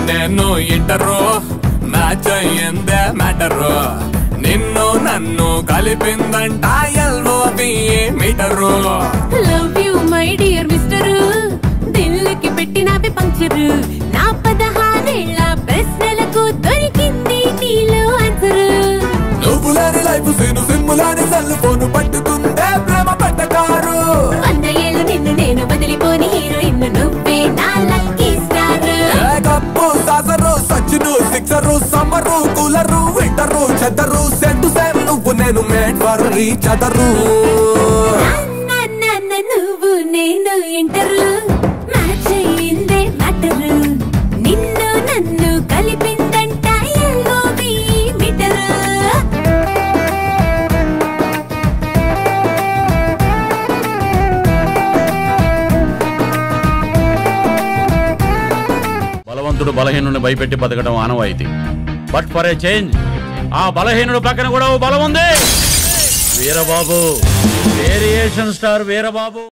నేను inter match అయ్యిందే matter నిన్ను నన్ను కలిపిందంట ఎల్ఓబి meter love you my dear mister దిల్లుకి పెట్టినవి పంక్చరు నా 16 ఏళ్ల ప్రశ్నలకు దొరికింది నీలో ఆన్సరు నువ్వు లేని లైఫ్ సీను సిమ్ములాని సెల్ ఫోన్ పట్టుకుందే ప్రేమ పట్టకారు 100 ఏళ్ళు నిన్ను నేను వదిలిపోని హీరోయిన్ నువ్వే నా లక్కీ స్టార్ కప్పు సాసరు సచ్చును సిక్సరు సమ్మరు కూలరు వింటరు చెదరు సెంటు సేమ్ నువ్వు నేను మేడ్ ఫర్ ఈచ్ అదరు నువ్వు నేను ఇంటరు మ్యాచ్ అయ్యిందే మ్యాటరు నిన్ను నన్ను కలిపిందంట ఎల్ఓబి మీటరు బలవంతుడు బలహీనుడిని భయపెట్టి బతకడం ఆనవాయితీ. బట్ ఫర్ ఏ చేంజ్ ఆ బలహీనుడు పక్కన కూడా ఓ బలం ఉంది. Veerababu, variation star Veerababu.